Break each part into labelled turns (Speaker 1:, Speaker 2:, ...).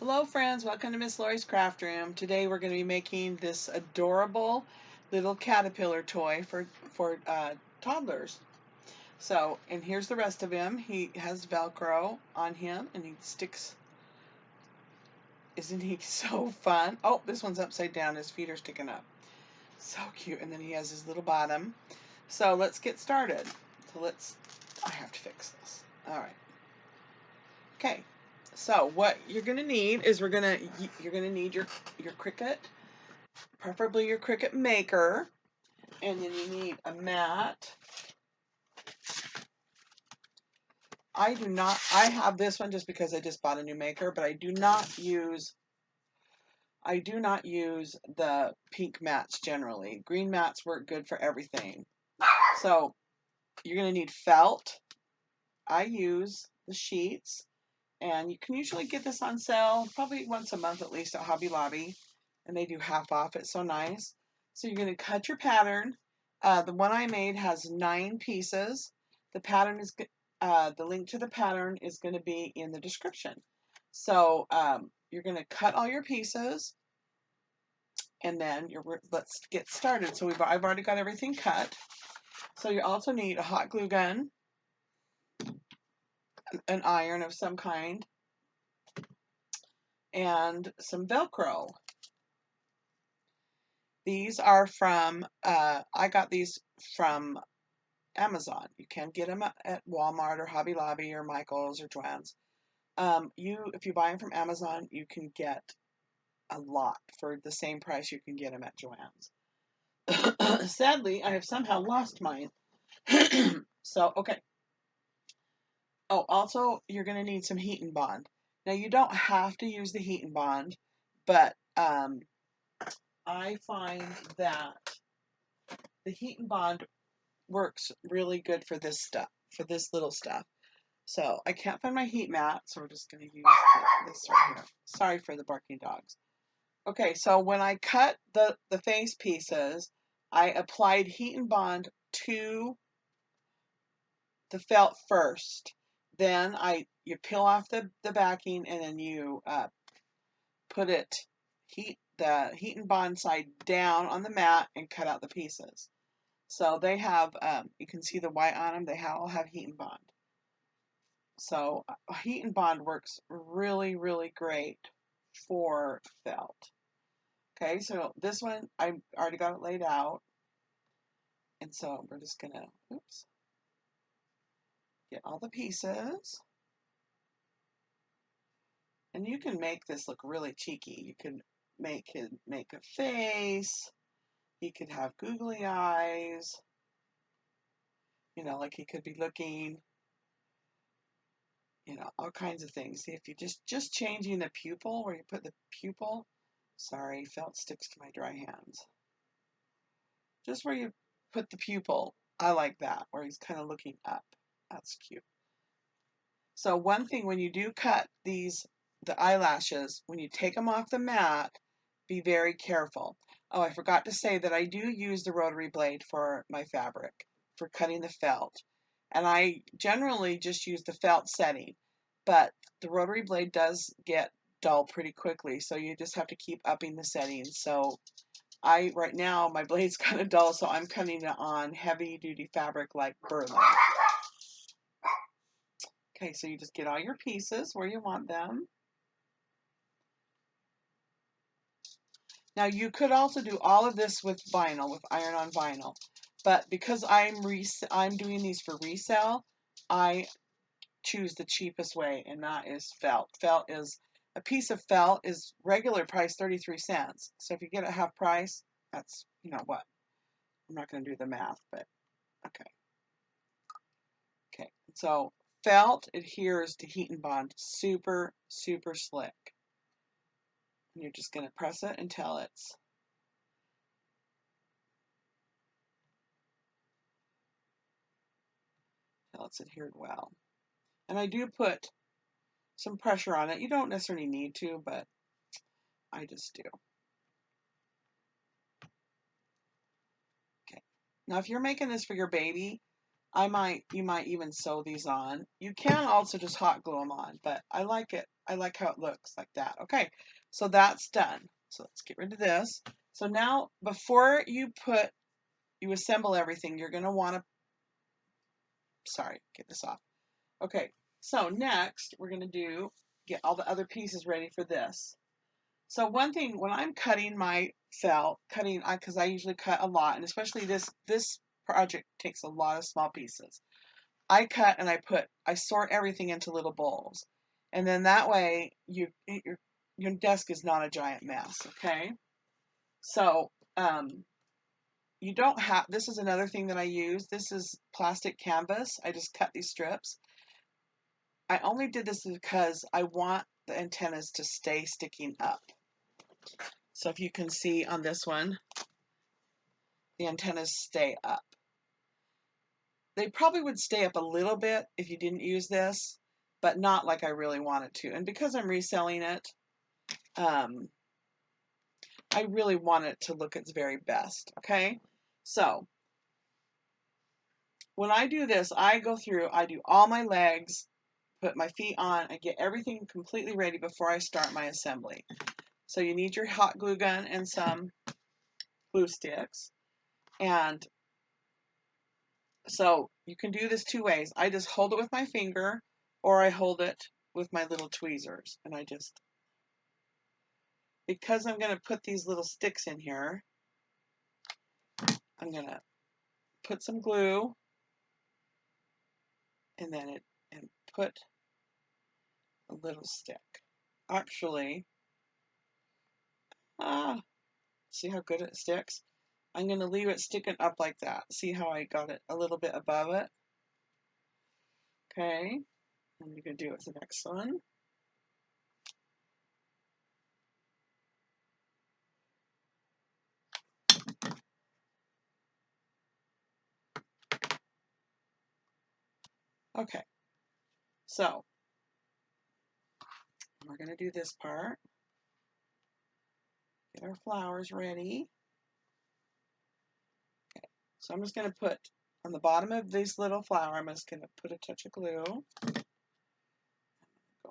Speaker 1: Hello friends, welcome to Miss Lori's Craft Room. Today we're going to be making this adorable little caterpillar toy for toddlers. So, and here's the rest of him. He has Velcro on him and he sticks. Isn't he so fun? Oh, this one's upside down. His feet are sticking up. So cute. And then he has his little bottom. So let's get started. I have to fix this. All right. Okay. So what you're gonna need is you're gonna need your Cricut, preferably your Cricut Maker, and then you need a mat. I have this one just because I just bought a new maker, but I do not use the pink mats generally. Green mats work good for everything. So you're gonna need felt. I use the sheets, and you can usually get this on sale probably once a month at least at Hobby Lobby, and they do half off. It's so nice. So you're going to cut your pattern. The one I made has 9 pieces. The pattern is the link to the pattern is going to be in the description. So you're going to cut all your pieces, and then let's get started. So I've already got everything cut. So you also need a hot glue gun, an iron of some kind, and some Velcro. These are from, I got these from Amazon. You can get them at Walmart or Hobby Lobby or Michael's or Joann's. If you buy them from Amazon, you can get a lot for the same price you can get them at Joann's. Sadly, I have somehow lost mine. So, okay. Oh, also, you're going to need some heat and bond. Now, you don't have to use the heat and bond, but I find that the heat and bond works really good for this stuff, for this little stuff. So I can't find my heat mat, so we're just going to use this right here. Sorry for the barking dogs. Okay, so when I cut the face pieces, I applied heat and bond to the felt first. Then you peel off the backing, and then you put the heat and bond side down on the mat and cut out the pieces. So they have, you can see the white on them, they all have heat and bond. So heat and bond works really, really great for felt. Okay, so this one, I already got it laid out. And so we're just gonna, get all the pieces. And you can make this look really cheeky. You can make a face. He could have googly eyes. You know, like he could be looking, all kinds of things. See, if you just changing the pupil, where you put the pupil, sorry, felt sticks to my dry hands. Just where you put the pupil, I like that, where he's kind of looking up. That's cute. So one thing, when you do cut the eyelashes, when you take them off the mat, be very careful. Oh, I forgot to say that I do use the rotary blade for my fabric, for cutting the felt. And I generally just use the felt setting, but the rotary blade does get dull pretty quickly, so you just have to keep upping the settings. So right now, my blade's kind of dull, so I'm cutting it on heavy duty fabric like burlap. Okay, so you just get all your pieces where you want them. Now you could also do all of this with vinyl, with iron-on vinyl, but because I'm doing these for resale, I choose the cheapest way, and that is felt. A piece of felt is regular price 33 cents. So if you get it half price, that's, what? I'm not going to do the math, but okay. Okay, so felt adheres to heat and bond super, super slick. And you're just going to press it until it's adhered well. And I do put some pressure on it. You don't necessarily need to, but I just do. Okay. Now if you're making this for your baby, You might even sew these on. You can also just hot glue them on, but I like it. I like how it looks like that. Okay, so that's done. So let's get rid of this. So now, before you assemble everything, you're going to want to, sorry, get this off. Okay, so next we're going to get all the other pieces ready for this. So one thing, when I'm cutting my felt, because I usually cut a lot, and especially this project takes a lot of small pieces. I cut and I sort everything into little bowls. And then that way your desk is not a giant mess, okay? So, you don't have, this is another thing that I use. This is plastic canvas. I just cut these strips. I only did this because I want the antennas to stay sticking up. So if you can see on this one, the antennas stay up. They probably would stay up a little bit if you didn't use this, but not like I really wanted to. And because I'm reselling it, I really want it to look its very best, okay? So when I do this, I go through, I do all my legs, put my feet on, I get everything completely ready before I start my assembly. So you need your hot glue gun and some glue sticks. And so you can do this two ways. I just hold it with my finger, or I hold it with my little tweezers. And because I'm going to put these little sticks in here, I'm going to put some glue and put a little stick. Actually, see how good it sticks? I'm going to leave it sticking up like that. See how I got it a little bit above it? Okay, and you can do it with the next one. Okay, so we're going to do this part. Get our flowers ready. Okay, so I'm just going to put on the bottom of this little flower, I'm just going to put a touch of glue. Go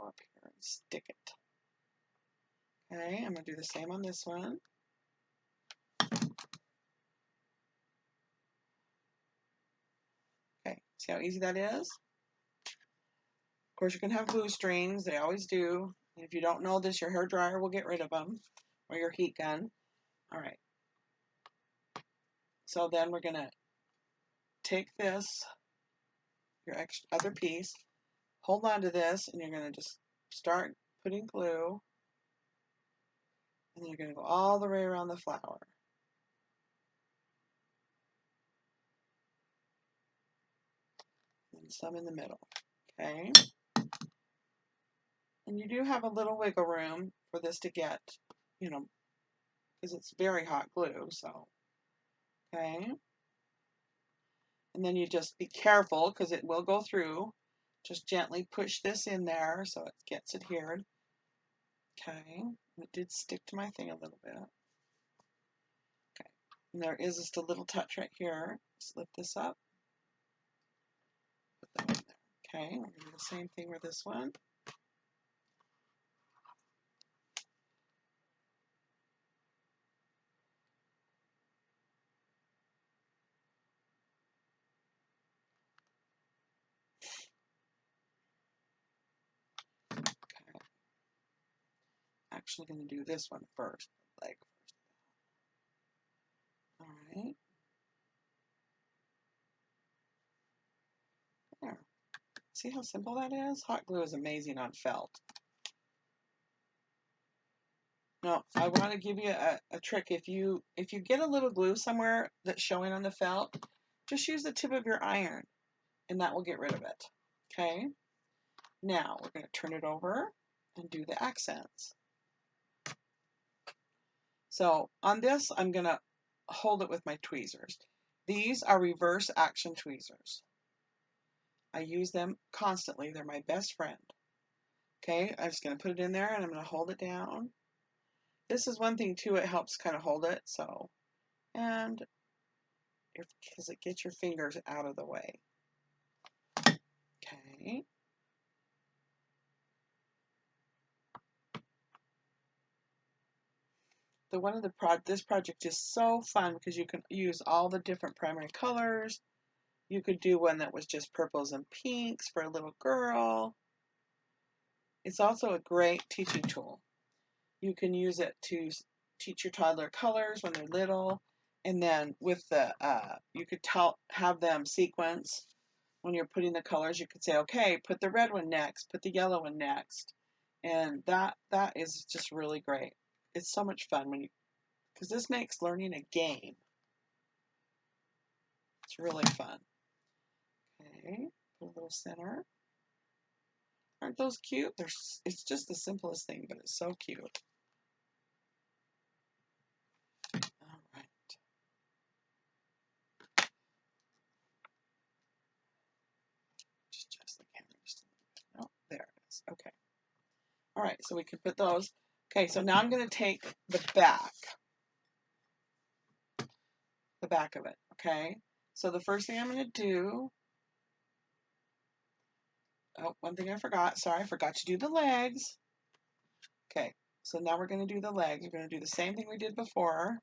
Speaker 1: up here and stick it. Okay, I'm going to do the same on this one. Okay, see how easy that is? Of course, you can have glue strings. They always do. And if you don't know this, your hair dryer will get rid of them, or your heat gun. All right. So then we're going to take this, your other piece, hold on to this, and you're going to just start putting glue. And then you're going to go all the way around the flower. And some in the middle. Okay. And you do have a little wiggle room for this to get, because it's very hot glue, so, okay. And then you just be careful because it will go through. Just gently push this in there so it gets adhered. Okay, it did stick to my thing a little bit. Okay, and there is just a little touch right here. Slip this up. Put that in there. Okay, we're going to do the same thing with this one. Okay, actually going to do this one first. Leg first. All right. There. See how simple that is? Hot glue is amazing on felt. Now, I want to give you a trick. If you get a little glue somewhere that's showing on the felt, just use the tip of your iron, and that will get rid of it. Okay? Now, we're going to turn it over and do the accents. So, on this, I'm going to hold it with my tweezers. These are reverse action tweezers. I use them constantly. They're my best friend. Okay, I'm just going to put it in there and I'm going to hold it down. This is one thing too, it helps kind of hold it, so, and because it gets your fingers out of the way. Okay. This project is so fun because you can use all the different primary colors. You could do one that was just purples and pinks for a little girl. It's also a great teaching tool. You can use it to teach your toddler colors when they're little, and then with the you could have them sequence when you're putting the colors. You could say, okay, put the red one next, put the yellow one next, and that is just really great. It's so much fun because this makes learning a game. It's really fun. Okay, put a little center. Aren't those cute? It's just the simplest thing, but it's so cute. All right. Just adjust the camera just a little bit. Oh, there it is. Okay. All right, so we can put those. Okay, so now I'm going to take the back of it. Okay. So the first thing I'm going to do. Oh, one thing I forgot. Sorry, I forgot to do the legs. Okay. So now we're going to do the legs. We're going to do the same thing we did before.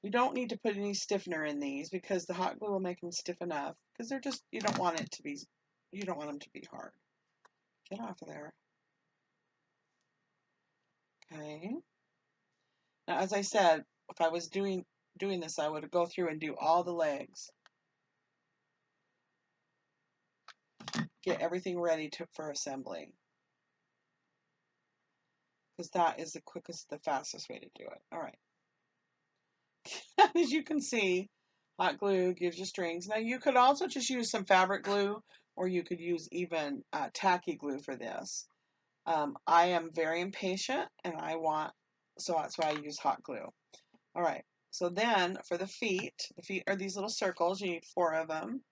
Speaker 1: You don't need to put any stiffener in these because the hot glue will make them stiff enough because they're just, you don't want them to be hard. Get off of there. Okay. Now, as I said, if I was doing this, I would go through and do all the legs. Get everything ready for assembly. Because that is the fastest way to do it. All right. As you can see, hot glue gives you strings. Now you could also just use some fabric glue, or you could use even tacky glue for this. I am very impatient, and so that's why I use hot glue. All right. So then for the feet are these little circles. You need 4 of them.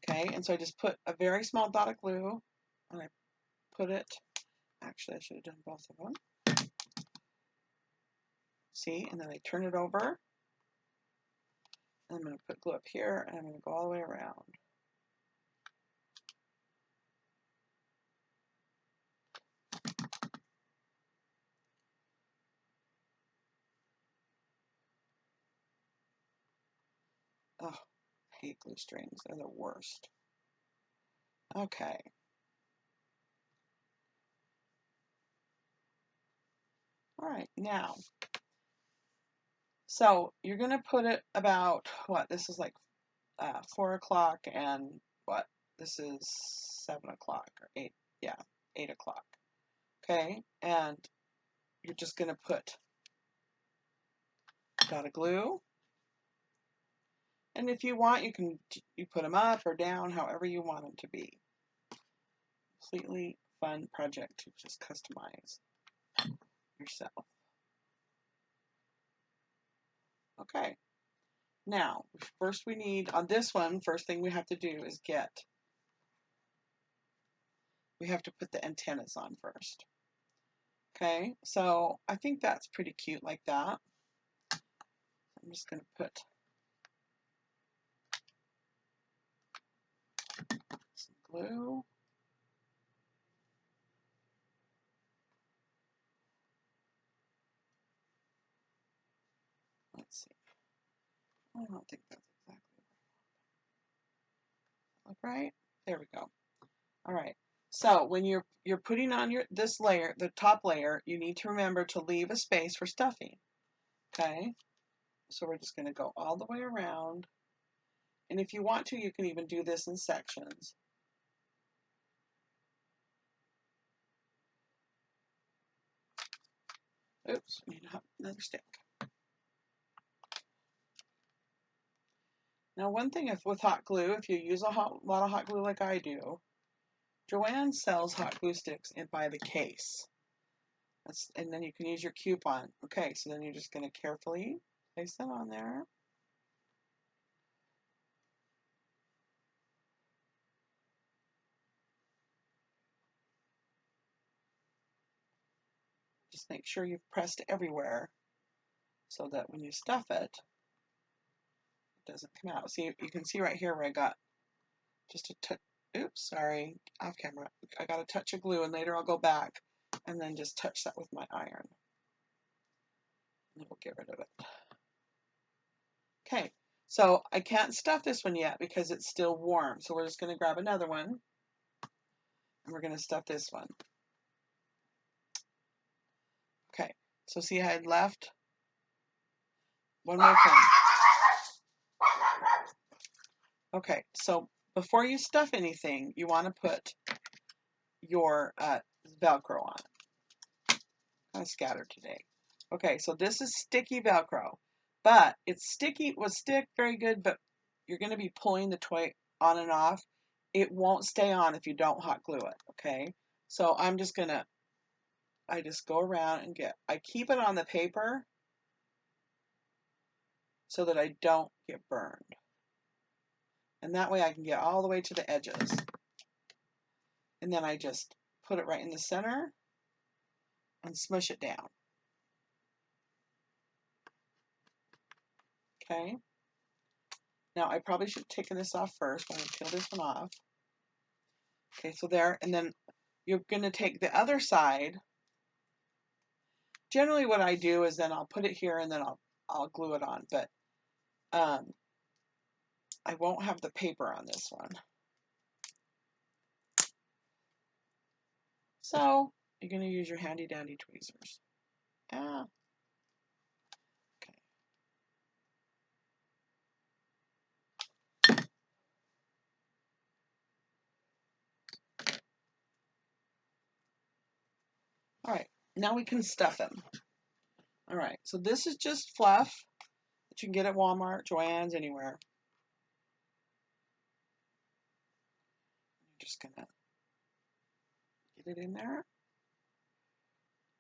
Speaker 1: Okay, and so I just put a very small dot of glue, and I put it. Actually, I should have done both of them. See, and then I turn it over. And I'm going to put glue up here, and I'm going to go all the way around. Oh, I hate glue strings. They're the worst. Okay. All right, now. So you're going to put it about, what, this is like 4 o'clock, and what, this is 7 o'clock, or 8, yeah, 8 o'clock. Okay, and you're just going to put a dot of glue. And if you want, you put them up or down, however you want them to be. Completely fun project to just customize yourself. Okay. Now, first we need, on this one, first thing we have to do is we have to put the antennas on first. Okay, so I think that's pretty cute like that. I'm just going to put some glue. Let's see. I don't think that's exactly right. There we go. All right. So when you're putting on this layer, the top layer, you need to remember to leave a space for stuffing. Okay. So we're just going to go all the way around. And if you want to, you can even do this in sections. Oops, we need another stick. Now, one thing with hot glue, if you use a lot of hot glue like I do, Joanne sells hot glue sticks by the case. And then you can use your coupon. Okay, so then you're just going to carefully place that on there. Just make sure you've pressed everywhere so that when you stuff it, it doesn't come out. See, you can see right here where I got just a touch. Oops, sorry, off camera. I got a touch of glue, and later I'll go back and then just touch that with my iron. And we'll get rid of it. Okay, so I can't stuff this one yet because it's still warm. So we're just going to grab another one, and we're going to stuff this one. Okay, so see I had left one more thing. Okay, so before you stuff anything, you want to put your Velcro on. Kind of scattered today. Okay, so this is sticky Velcro, but it's sticky, will stick very good, but you're going to be pulling the toy on and off. It won't stay on if you don't hot glue it, okay? So I'm just going to, I just go around and I keep it on the paper so that I don't get burned. And that way I can get all the way to the edges. And then I just put it right in the center and smush it down. Okay. Now I probably should have taken this off first. I'm going to peel this one off. Okay, so there, and then you're going to take the other side. Generally what I do is then I'll put it here and then I'll glue it on, but I won't have the paper on this one. So you're going to use your handy dandy tweezers. Okay. All right, now we can stuff them. All right, so this is just fluff that you can get at Walmart, Joann's, anywhere. I'm just going to get it in there.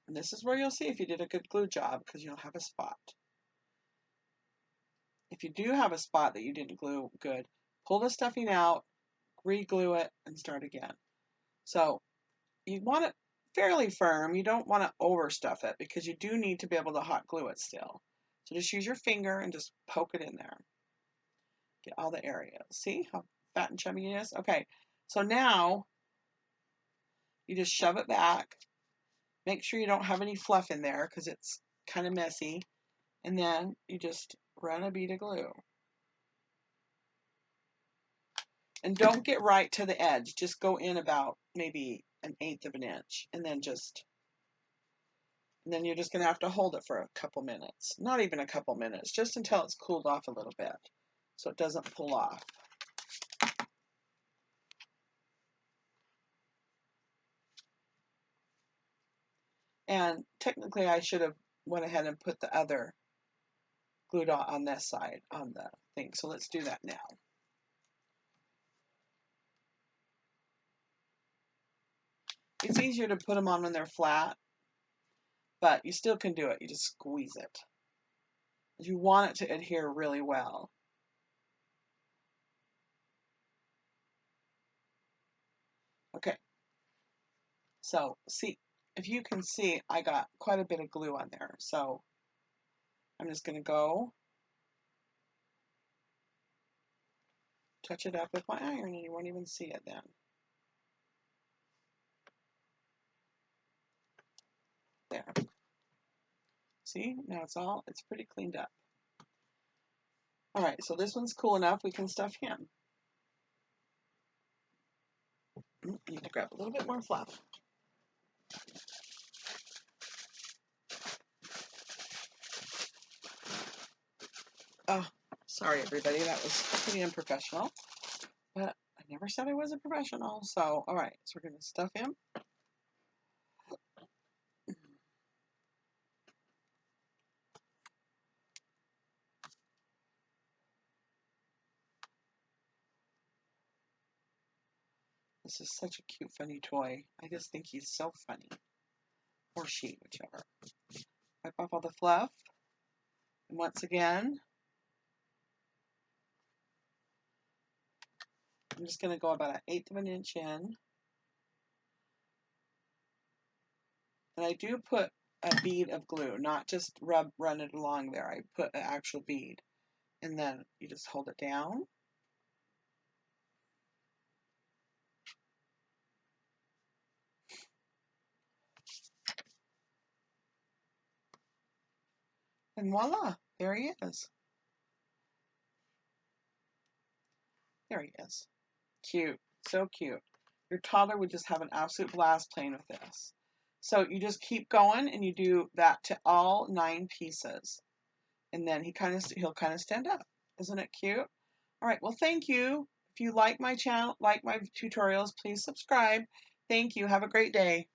Speaker 1: And this is where you'll see if you did a good glue job because you'll have a spot. If you do have a spot that you didn't glue good, pull the stuffing out, re-glue it, and start again. So you want it fairly firm. You don't want to overstuff it because you do need to be able to hot glue it still. So just use your finger and just poke it in there. Get all the areas. See how fat and chubby it is? Okay, so now you just shove it back. Make sure you don't have any fluff in there because it's kind of messy. And then you just run a bead of glue. And don't get right to the edge. Just go in about maybe 1/8 of an inch. And then you're just going to have to hold it for a couple minutes. Not even a couple minutes, just until it's cooled off a little bit so it doesn't pull off. And technically I should have went ahead and put the other glue dot on this side on the thing. So let's do that now. It's easier to put them on when they're flat, but you still can do it. You just squeeze it. You want it to adhere really well. Okay. So see, if you can see, I got quite a bit of glue on there. So I'm just going to go touch it up with my iron and you won't even see it then. There. See, now it's pretty cleaned up. All right, so this one's cool enough. We can stuff him. Need to grab a little bit more fluff. Oh, sorry everybody, that was pretty unprofessional. But I never said I was a professional. So, all right, so we're going to stuff him. This is such a cute, funny toy. I just think he's so funny. Or she, whichever. Wipe off all the fluff. And once again, I'm just going to go about 1/8 of an inch in. And I do put a bead of glue, not just run it along there. I put an actual bead. and then you just hold it down. And voila, there he is. There he is. Cute, so cute. Your toddler would just have an absolute blast playing with this. So you just keep going and you do that to all 9 pieces. And then he'll kind of stand up. Isn't it cute? All right, well, thank you. If you like my channel, like my tutorials, please subscribe. Thank you. Have a great day.